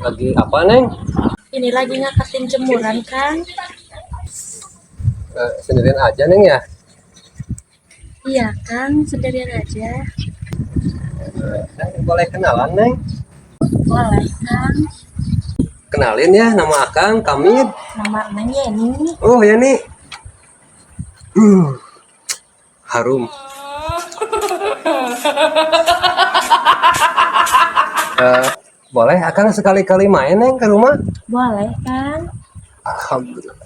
Lagi apa, Neng? Ini lagi ngangkatin jemuran, Kang. Sendirian aja, Neng ya? Iya, Kang, sendirian aja. Boleh kenalan, Neng? Boleh, Kang. Kenalin ya, nama Akang, Kamid. Nama Neng Yeni. Oh, ya nih. Harum. Boleh Akang sekali-kali main, Neng, ke rumah? Boleh, Kang. Alhamdulillah.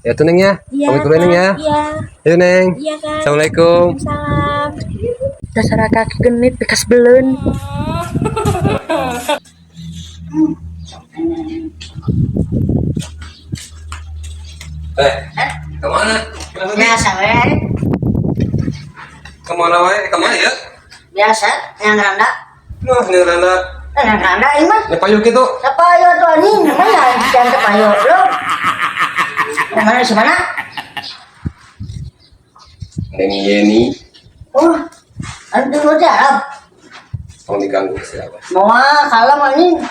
Ya tuh, Neng ya. Iya, Pamit dulu, Neng ya. Iya. Ya, Neng. Iya, Kang. Assalamualaikum. Salam. Dasar kaki genit bekas belen. Kemana? Biasa we, Kemana wae? Kemana ya? biasa yang randa, Nah, ini Randa. yang randa ini mah Ini gitu. tepayo tuh ini namanya jangan tepayo lo. Yang mana di mana? Neng Yeni. Oh, anu dulu Arab. Mau diganggu siapa? Mau kalau ini.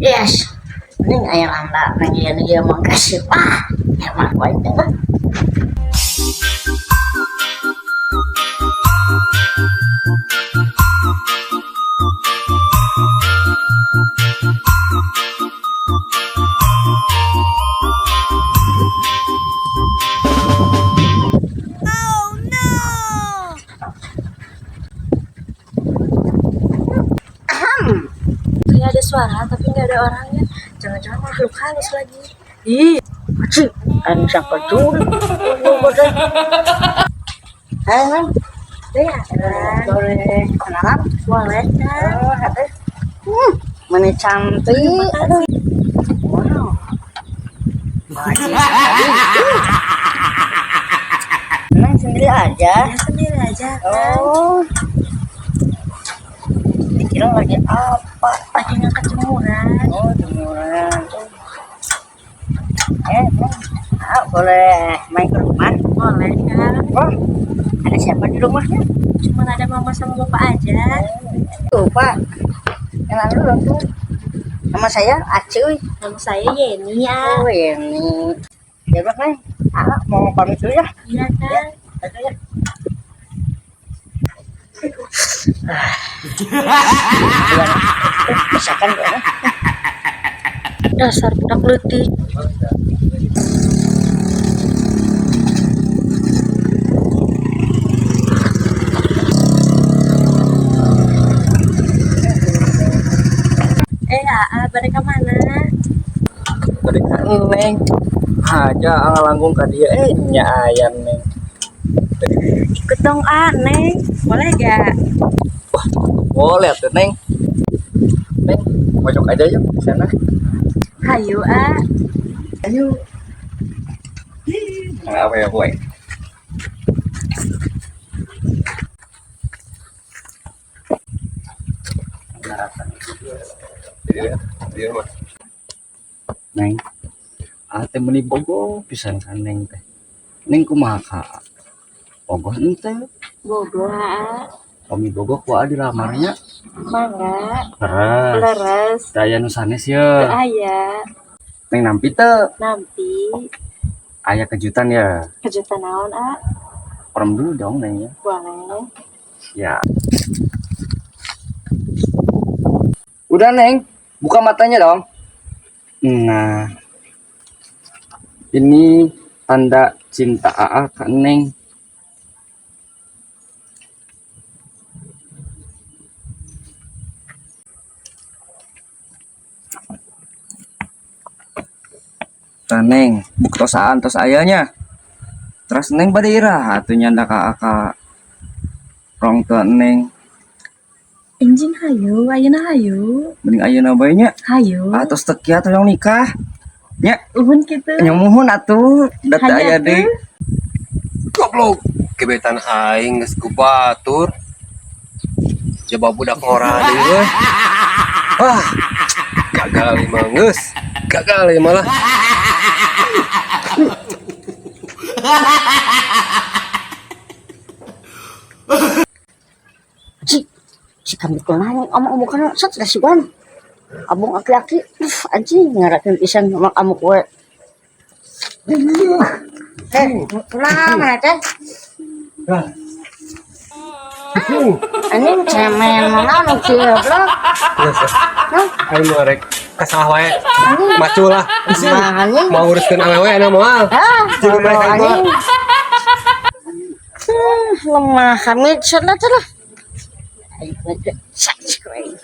Yes. Ini ayah randa, nanti dia mau kasih emang kuat kan? Kayak ada suara, tapi nggak ada orangnya. Jangan-jangan makhluk halus lagi. Ih, Cik, anu siapa tuh? Hai, man. ya, Boleh kenalan? boleh, Kang. Oh, hati. Mana cantik. Aduh. Wow. Neng sendiri aja. Ya, sendiri aja, Kang. Oh. Dikira lagi apa? Lagi ngangkat jemuran. Oh, jemuran. Neng, boleh main ke rumah? Boleh, Kang. Oh, ada siapa di rumahnya? Cuma ada mama sama bapak aja. Tuh, Pak. Kenalan dulu tuh. Nama saya Acuy. Nama saya Yeni ya. Oh, ini. Ya, Bang, Neng. Mau pamit dulu ya. Iya, Kang. Aduh, ya. Misalkan ya. Dasar budak letik. Balik ke mana? Tadi kan Neng. Aja ngalanggung ka dia nya ayam, Neng. Ikut dong, Neng. Boleh gak? Wah, boleh tuh, Neng. Neng, pojok aja yuk di sana. Hayu, Ayo. Apa ya, boy? Neng, ate meni bogo pisan kan Neng teh. Neng kumaha ka? Bogo ente. bogo, Kami bogo ku adi lamarnya. mangga, Keras. leres, Daya nu sanes ye. ayah, Neng nampi teu? nanti Aya kejutan ya. kejutan naon, Perem dulu dong Neng ya. boleh. Ya. Udah Neng, buka matanya dong. Nah, ini tanda cinta AA ke Neng. Nah, Neng, buk tosaan tos ayahnya. Terus Neng bade iraha atuh nyanda ka AA rong ke Neng. Enjing hayu, ayeuna hayu, Mending ayeuna bae nya. hayu. Atos teu kieu atuh yang nikah. Nya, Uhun kitu. nya muhun atuh dat aya Hayat deui. Goblok, kebetan aing geus ku batur. Coba budak ngora deui we. Wah, gagal mah geus. Gagal malah. Si kami ko naman amo kan sa trasuan. Abong aki-aki. Anjing ngarakeun pisan mak amo ko. Kumaha mana teh? Anjing cemen mana nu kieu blok. Ayo mau rek kasah wae. Macu lah. Anjing. Mau uruskeun awewe anu moal. Jeung mereka Anjing. Lemah kami sana lah. Ayo baca. Subscribe.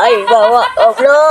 Ay bawa Allah